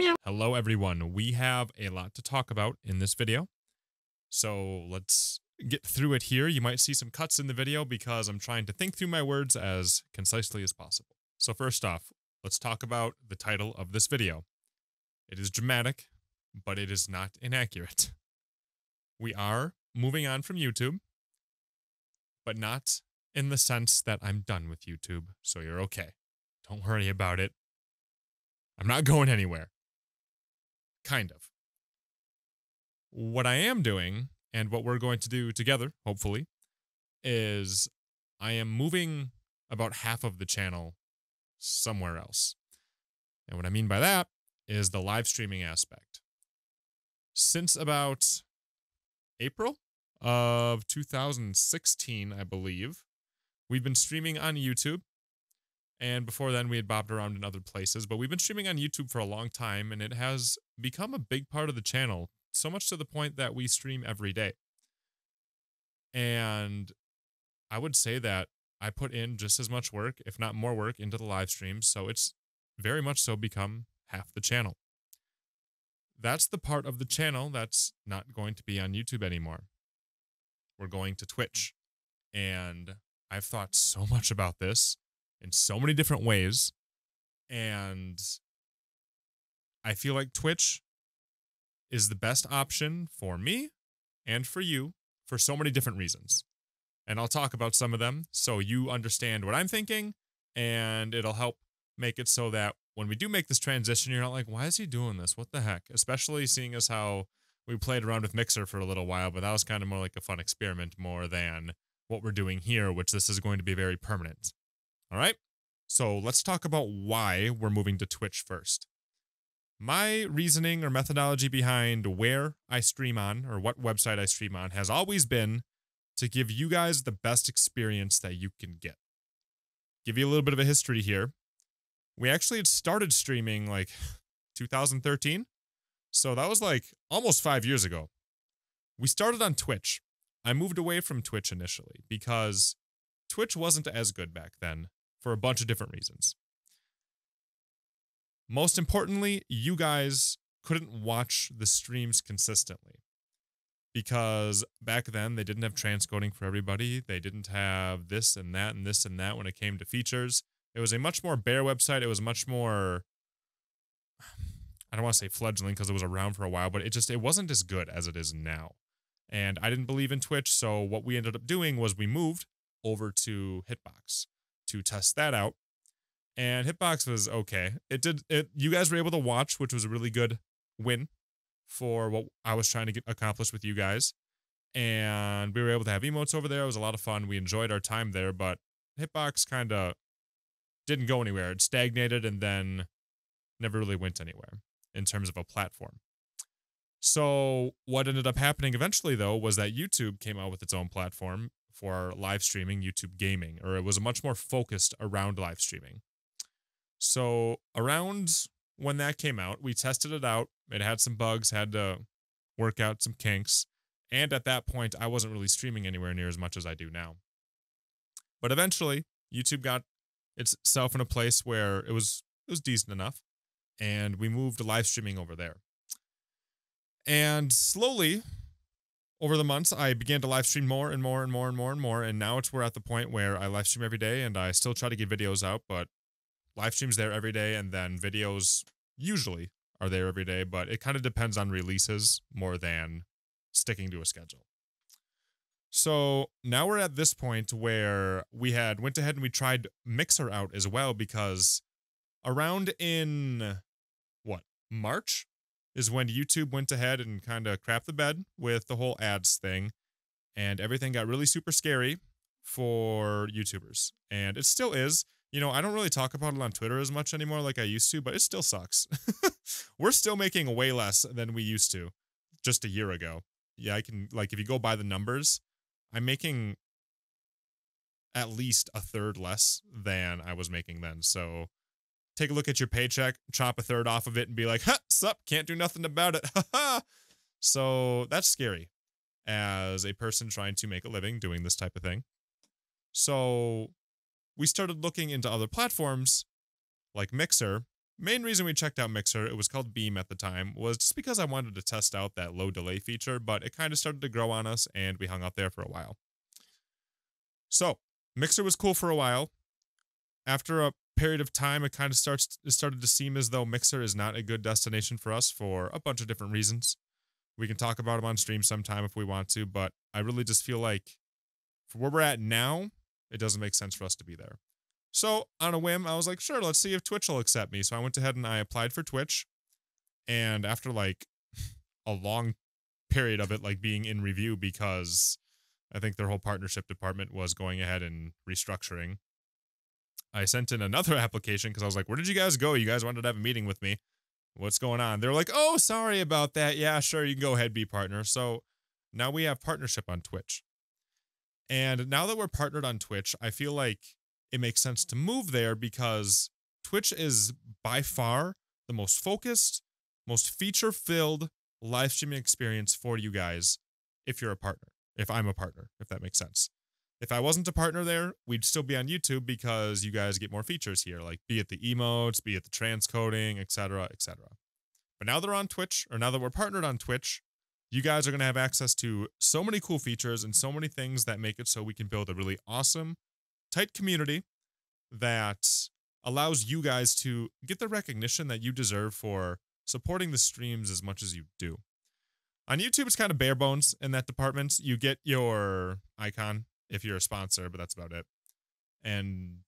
Hello everyone, we have a lot to talk about in this video, so let's get through it here. You might see some cuts in the video because I'm trying to think through my words as concisely as possible. So first off, let's talk about the title of this video. It is dramatic, but it is not inaccurate. We are moving on from YouTube, but not in the sense that I'm done with YouTube, so you're okay. Don't worry about it. I'm not going anywhere. Kind of. What I am doing, and what we're going to do together, hopefully, is I am moving about half of the channel somewhere else. And what I mean by that is the live streaming aspect. Since about April of 2016, I believe, we've been streaming on YouTube. And before then, we had bobbed around in other places, but we've been streaming on YouTube for a long time, and it has become a big part of the channel, so much to the point that we stream every day. And I would say that I put in just as much work, if not more work, into the live streams, so it's very much so become half the channel. That's the part of the channel that's not going to be on YouTube anymore. We're going to Twitch, and I've thought so much about this in so many different ways, and I feel like Twitch is the best option for me and for you for so many different reasons. And I'll talk about some of them so you understand what I'm thinking, and it'll help make it so that when we do make this transition, you're not like, why is he doing this? What the heck? Especially seeing as how we played around with Mixer for a little while, but that was kind of more like a fun experiment more than what we're doing here, which this is going to be very permanent. All right, so let's talk about why we're moving to Twitch first. My reasoning or methodology behind where I stream on or what website I stream on has always been to give you guys the best experience that you can get. Give you a little bit of a history here. We actually had started streaming like 2013, so that was like almost 5 years ago. We started on Twitch. I moved away from Twitch initially because Twitch wasn't as good back then, for a bunch of different reasons. Most importantly, you guys couldn't watch the streams consistently because back then they didn't have transcoding for everybody. They didn't have this and that and this and that when it came to features. It was a much more bare website. It was much more, I don't want to say fledgling because it was around for a while, but it wasn't as good as it is now. And I didn't believe in Twitch, so what we ended up doing was we moved over to Hitbox to test that out, and Hitbox was okay. You guys were able to watch, which was a really good win for what I was trying to accomplish with you guys, and we were able to have emotes over there. It was a lot of fun. We enjoyed our time there, but Hitbox kind of didn't go anywhere. It stagnated and then never really went anywhere in terms of a platform. So what ended up happening eventually, though, was that YouTube came out with its own platform for live streaming, YouTube Gaming, or it was much more focused around live streaming. So around when that came out, we tested it out. It had some bugs, had to work out some kinks. And at that point, I wasn't really streaming anywhere near as much as I do now. But eventually, YouTube got itself in a place where it was decent enough. And we moved to live streaming over there. And slowly, over the months, I began to live stream more and more and more and more and more, and now we're at the point where I live stream every day, and I still try to get videos out, but live stream's there every day, and then videos usually are there every day, but it kind of depends on releases more than sticking to a schedule. So now we're at this point where we went ahead and we tried Mixer out as well, because around in, March? Is when YouTube went ahead and kind of crapped the bed with the whole ads thing, and everything got really super scary for YouTubers. And it still is. You know, I don't really talk about it on Twitter as much anymore like I used to, but it still sucks. We're still making way less than we used to just a year ago. Yeah, I can, like, if you go by the numbers, I'm making at least a third less than I was making then. So take a look at your paycheck, chop a third off of it, and be like, "Ha, sup, can't do nothing about it." Ha ha. So that's scary as a person trying to make a living doing this type of thing. So we started looking into other platforms like Mixer main reason we checked out Mixer, it was called Beam at the time, was just because I wanted to test out that low delay feature, but it kind of started to grow on us and we hung out there for a while. So Mixer was cool for a while. After a period of time, it started to seem as though Mixer is not a good destination for us for a bunch of different reasons. We can talk about them on stream sometime if we want to, but I really just feel like for where we're at now, it doesn't make sense for us to be there. So on a whim, I was like, sure, let's see if Twitch will accept me. So I went ahead and I applied for Twitch. And after like a long period of it like being in review, because I think their whole partnership department was going ahead and restructuring, I sent in another application because I was like, where did you guys go? You guys wanted to have a meeting with me. What's going on? They're like, oh, sorry about that. Yeah, sure, you can go ahead, be partner. So now we have partnership on Twitch. And now that we're partnered on Twitch, I feel like it makes sense to move there because Twitch is by far the most focused, most feature-filled live streaming experience for you guys if you're a partner, if I'm a partner, if that makes sense. If I wasn't a partner there, we'd still be on YouTube because you guys get more features here, like be it the emotes, be it the transcoding, etc., etc. But now they're on Twitch, or now that we're partnered on Twitch, you guys are going to have access to so many cool features and so many things that make it so we can build a really awesome, tight community that allows you guys to get the recognition that you deserve for supporting the streams as much as you do. On YouTube, it's kind of bare bones in that department. You get your icon if you're a sponsor, but that's about it. And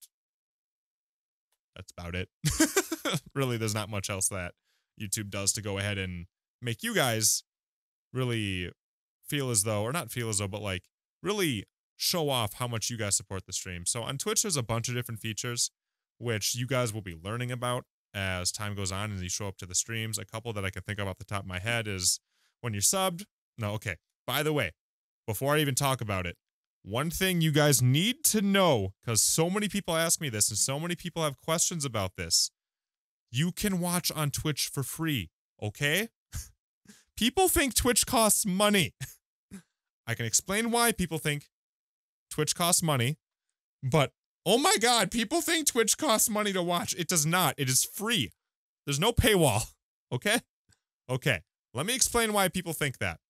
that's about it. Really, there's not much else that YouTube does to go ahead and make you guys really feel as though, or not feel as though, but like really show off how much you guys support the stream. So on Twitch, there's a bunch of different features which you guys will be learning about as time goes on and you show up to the streams. A couple that I can think of off the top of my head is when you're subbed. No, okay. By the way, before I even talk about it, one thing you guys need to know, because so many people ask me this and so many people have questions about this, you can watch on Twitch for free, okay? People think Twitch costs money. I can explain why people think Twitch costs money, but oh my God, people think Twitch costs money to watch. It does not. It is free. There's no paywall, okay? Okay, let me explain why people think that.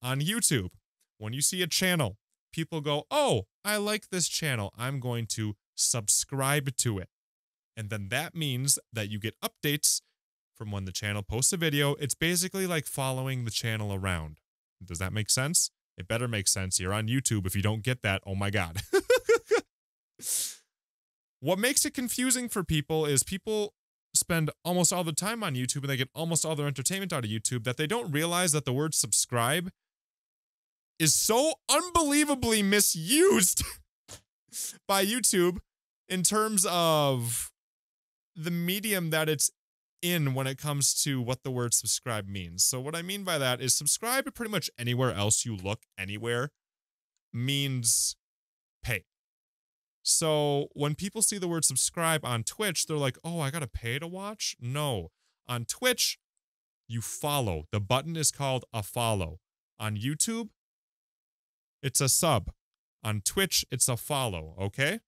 On YouTube, when you see a channel, people go, oh, I like this channel. I'm going to subscribe to it. And then that means that you get updates from when the channel posts a video. It's basically like following the channel around. Does that make sense? It better make sense. You're on YouTube. If you don't get that, oh my God. What makes it confusing for people is people spend almost all the time on YouTube and they get almost all their entertainment out of YouTube that they don't realize that the word subscribe is so unbelievably misused by YouTube in terms of the medium that it's in when it comes to what the word subscribe means. So what I mean by that is subscribe pretty much anywhere else you look, anywhere, means pay. So when people see the word subscribe on Twitch, they're like, oh, I gotta pay to watch? No. On Twitch, you follow. The button is called a follow. On YouTube, it's a sub. On Twitch, it's a follow, okay?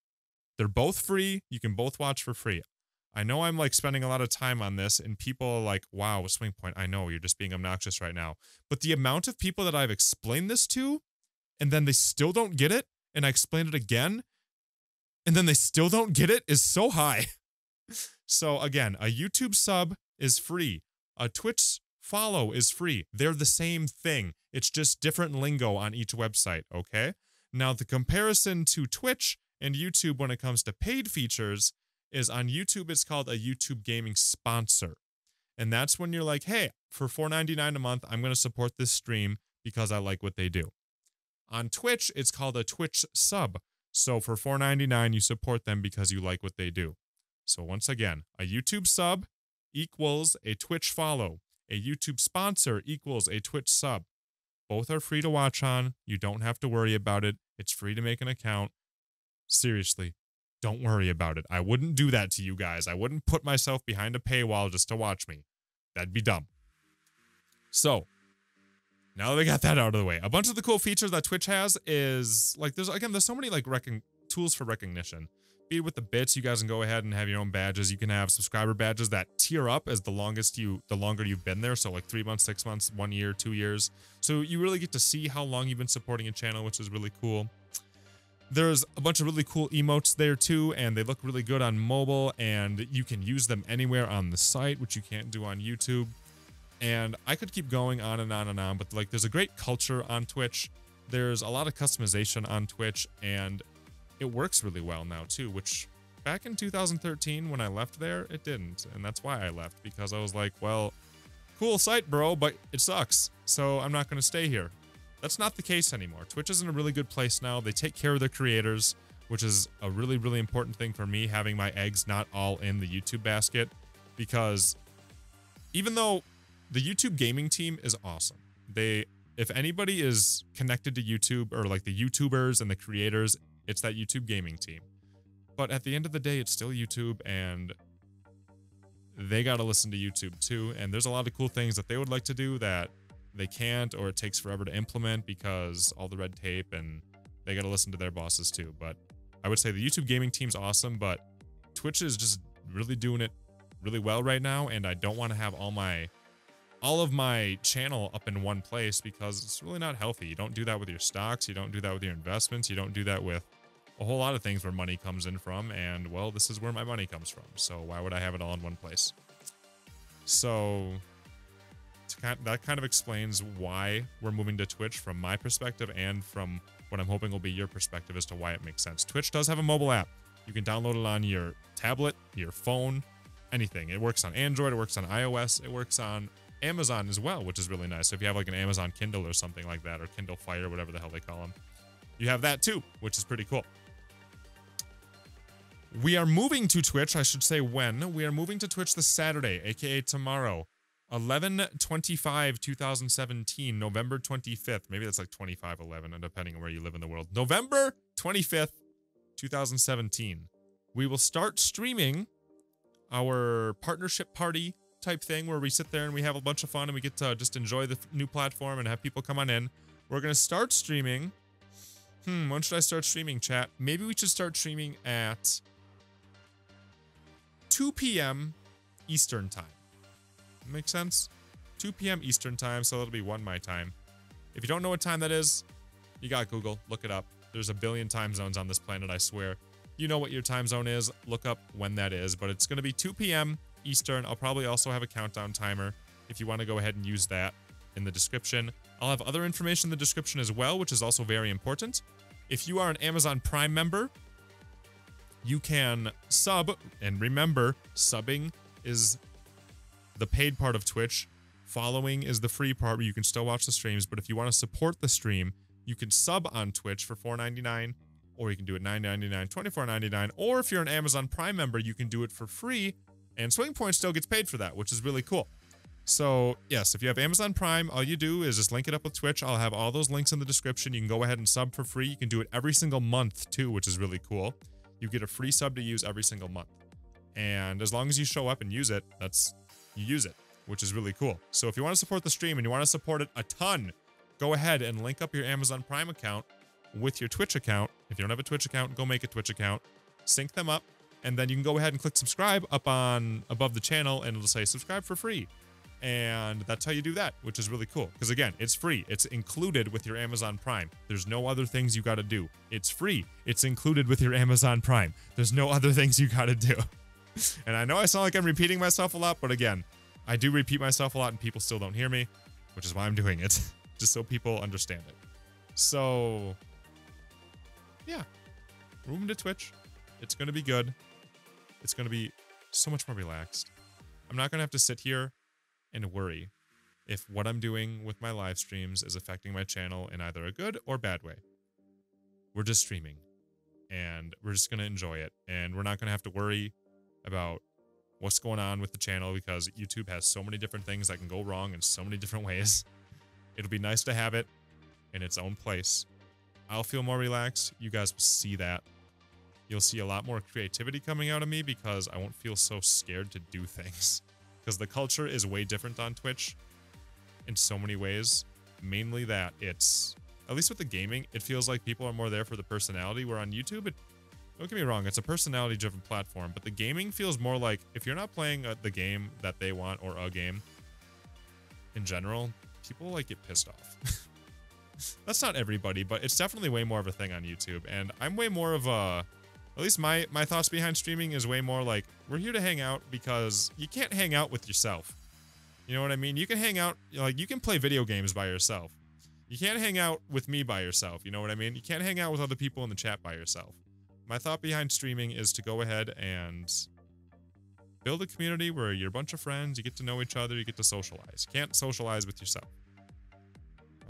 They're both free. You can both watch for free. I know I'm like spending a lot of time on this and people are like, wow, SwingPoynt, I know you're just being obnoxious right now. But the amount of people that I've explained this to and then they still don't get it and I explain it again and then they still don't get it is so high. So again, a YouTube sub is free. A Twitch follow is free. They're the same thing. It's just different lingo on each website, okay? Now the comparison to Twitch and YouTube when it comes to paid features is on YouTube, it's called a YouTube gaming sponsor. And that's when you're like, hey, for $4.99 a month, I'm going to support this stream because I like what they do. On Twitch, it's called a Twitch sub. So for $4.99, you support them because you like what they do. So once again, a YouTube sub equals a Twitch follow. A YouTube sponsor equals a Twitch sub. Both are free to watch on. You don't have to worry about it. It's free to make an account. Seriously, don't worry about it. I wouldn't do that to you guys. I wouldn't put myself behind a paywall just to watch me. That'd be dumb. So, now that we got that out of the way, a bunch of the cool features that Twitch has is, like, there's so many, like, tools for recognition. Be it with the bits, you guys can go ahead and have your own badges. You can have subscriber badges that tier up as the longer you've been there. So like 3 months, 6 months, 1 year, 2 years. So you really get to see how long you've been supporting a channel, which is really cool. There's a bunch of really cool emotes there too, and they look really good on mobile, and you can use them anywhere on the site, which you can't do on YouTube. And I could keep going on and on and on, but like there's a great culture on Twitch. There's a lot of customization on Twitch, and it works really well now too, which back in 2013 when I left there, it didn't. And that's why I left, because I was like, well, cool site, bro, but it sucks. So I'm not going to stay here. That's not the case anymore. Twitch is in a really good place now. They take care of their creators, which is a really, really important thing for me, having my eggs not all in the YouTube basket, because even though the YouTube gaming team is awesome, if anybody is connected to YouTube, or like the YouTubers and the creators, it's that YouTube gaming team. But at the end of the day, it's still YouTube, and they got to listen to YouTube too. And there's a lot of cool things that they would like to do that they can't, or it takes forever to implement because all the red tape, and they got to listen to their bosses too. But I would say the YouTube gaming team's awesome, but Twitch is just really doing it really well right now. And I don't want to have all of my channel up in one place, because it's really not healthy. You don't do that with your stocks. You don't do that with your investments. You don't do that with a whole lot of things where money comes in from. And well, this is where my money comes from. So why would I have it all in one place? So that kind of explains why we're moving to Twitch from my perspective, and from what I'm hoping will be your perspective as to why it makes sense. Twitch does have a mobile app. You can download it on your tablet, your phone, anything. It works on Android, it works on iOS, it works on Amazon as well, which is really nice. So if you have like an Amazon Kindle or something like that, or Kindle Fire, whatever the hell they call them, you have that too, which is pretty cool. We are moving to Twitch, I should say when. We are moving to Twitch this Saturday, aka tomorrow. 11/25/2017, November 25th. Maybe that's like 25/11, depending on where you live in the world. November 25th, 2017. We will start streaming our partnership party type thing, where we sit there and we have a bunch of fun, and we get to just enjoy the new platform and have people come on in. We're going to start streaming. When should I start streaming, chat? Maybe we should start streaming at 2 p.m. Eastern time. Make sense? 2 p.m. Eastern time, so that'll be 1 my time. If you don't know what time that is, you got Google. Look it up. There's a billion time zones on this planet, I swear. You know what your time zone is. Look up when that is, but it's going to be 2 p.m. Eastern. I'll probably also have a countdown timer if you want to go ahead and use that in the description. I'll have other information in the description as well, which is also very important. If you are an Amazon Prime member, you can sub, and remember, subbing is the paid part of Twitch. Following is the free part where you can still watch the streams, but if you want to support the stream, you can sub on Twitch for $4.99, or you can do it $9.99, $24.99, or if you're an Amazon Prime member, you can do it for free, and SwingPoynt still gets paid for that, which is really cool. So yes, if you have Amazon Prime, all you do is just link it up with Twitch. I'll have all those links in the description. You can go ahead and sub for free. You can do it every single month too, which is really cool. You get a free sub to use every single month. And as long as you show up and use it, you use it, which is really cool. So if you want to support the stream and you want to support it a ton, go ahead and link up your Amazon Prime account with your Twitch account. If you don't have a Twitch account, go make a Twitch account, sync them up, and then you can go ahead and click subscribe up on above the channel, and it'll say subscribe for free. And that's how you do that, which is really cool. Because again, it's free. It's included with your Amazon Prime. There's no other things you got to do. It's free. It's included with your Amazon Prime. There's no other things you got to do. And I know I sound like I'm repeating myself a lot, but again, I do repeat myself a lot and people still don't hear me, which is why I'm doing it. Just so people understand it. So, yeah. We're moving to Twitch. It's going to be good. It's going to be so much more relaxed. I'm not going to have to sit here and worry if what I'm doing with my live streams is affecting my channel in either a good or bad way. We're just streaming, and we're just going to enjoy it, and we're not going to have to worry about what's going on with the channel, because YouTube has so many different things that can go wrong in so many different ways. It'll be nice to have it in its own place. I'll feel more relaxed. You guys will see that. You'll see a lot more creativity coming out of me, because I won't feel so scared to do things. Because the culture is way different on Twitch in so many ways. Mainly that it's, at least with the gaming, it feels like people are more there for the personality, where on YouTube, Don't get me wrong, it's a personality-driven platform, but the gaming feels more like if you're not playing the game that they want or a game in general, people like get pissed off. That's not everybody, but it's definitely way more of a thing on YouTube, and I'm way more of a, at least my thoughts behind streaming is way more like, we're here to hang out because you can't hang out with yourself. You know what I mean? You can hang out, like, you can play video games by yourself. You can't hang out with me by yourself, you know what I mean? You can't hang out with other people in the chat by yourself. My thought behind streaming is to go ahead and build a community where you're a bunch of friends, you get to know each other, you get to socialize. You can't socialize with yourself.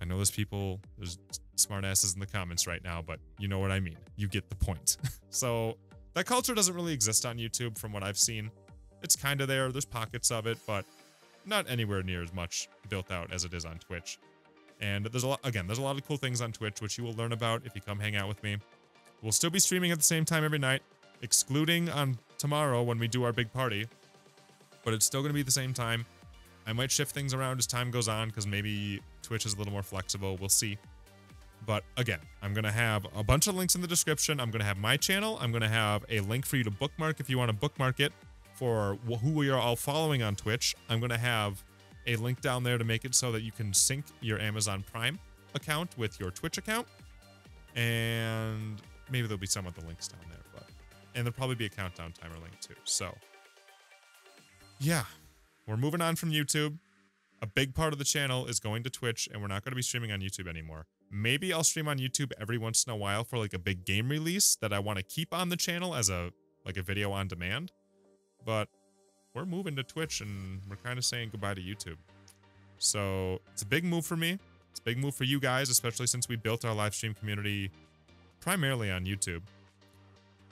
I know there's smart asses in the comments right now, but you know what I mean. You get the point. So that culture doesn't really exist on YouTube from what I've seen. It's kind of there. There's pockets of it, but not anywhere near as much built out as it is on Twitch. And there's a lot of cool things on Twitch, which you will learn about if you come hang out with me. We'll still be streaming at the same time every night, excluding on tomorrow when we do our big party. But it's still going to be the same time. I might shift things around as time goes on because maybe Twitch is a little more flexible. We'll see. But again, I'm going to have a bunch of links in the description. I'm going to have my channel. I'm going to have a link for you to bookmark if you want to bookmark it for who we are all following on Twitch. I'm going to have a link down there to make it so that you can sync your Amazon Prime account with your Twitch account. And maybe there'll be some of the links down there, and there'll probably be a countdown timer link too. So yeah, we're moving on from YouTube. A big part of the channel is going to Twitch, and we're not going to be streaming on YouTube anymore. Maybe I'll stream on YouTube every once in a while for like a big game release that I want to keep on the channel as a video on demand. But we're moving to Twitch, and we're kind of saying goodbye to YouTube. So it's a big move for me. It's a big move for you guys, especially since we built our live stream community primarily on YouTube.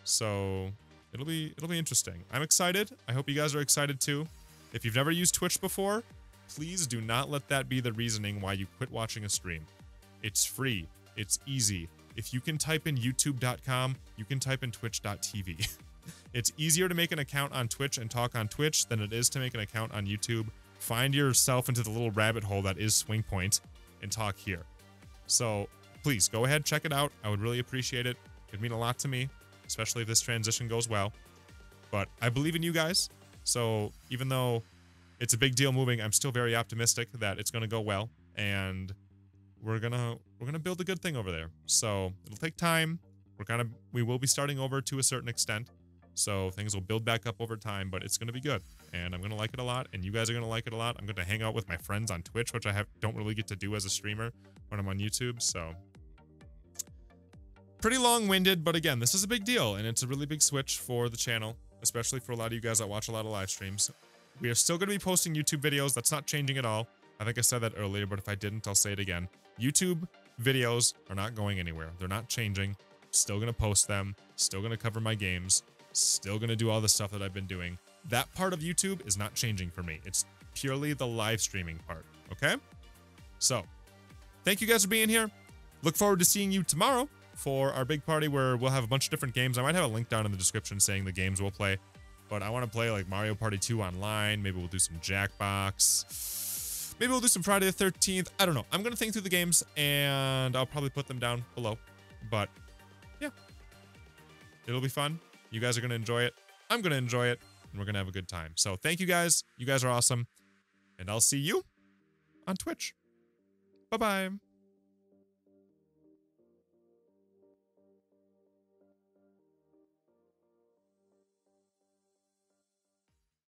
So it'll be interesting. I'm excited. I hope you guys are excited too. If you've never used Twitch before, please do not let that be the reasoning why you quit watching a stream. It's free. It's easy. If you can type in youtube.com, you can type in twitch.tv. It's easier to make an account on Twitch and talk on Twitch than it is to make an account on YouTube. Find yourself into the little rabbit hole that is SwingPoynt and talk here. So please go ahead, check it out. I would really appreciate it. It'd mean a lot to me, especially if this transition goes well. But I believe in you guys. So even though it's a big deal moving, I'm still very optimistic that it's going to go well, and we're gonna build a good thing over there. So it'll take time. We will be starting over to a certain extent. So things will build back up over time, but it's going to be good. And I'm going to like it a lot, and you guys are going to like it a lot. I'm going to hang out with my friends on Twitch, which I don't really get to do as a streamer when I'm on YouTube. So pretty long-winded, but again, this is a big deal, and it's a really big switch for the channel, especially for a lot of you guys that watch a lot of live streams. We are still going to be posting YouTube videos. That's not changing at all. I think I said that earlier, but if I didn't, I'll say it again. YouTube videos are not going anywhere. They're not changing. Still going to post them. Still going to cover my games. Still going to do all the stuff that I've been doing. That part of YouTube is not changing for me. It's purely the live streaming part, okay? So, thank you guys for being here. Look forward to seeing you tomorrow for our big party where we'll have a bunch of different games. I might have a link down in the description saying the games we'll play, but I want to play like Mario Party 2 online. Maybe we'll do some Jackbox. Maybe we'll do some Friday the 13th. I don't know. I'm going to think through the games, and I'll probably put them down below. But, yeah. It'll be fun. You guys are going to enjoy it. I'm going to enjoy it, and we're going to have a good time. So thank you guys. You guys are awesome, and I'll see you on Twitch. Bye-bye.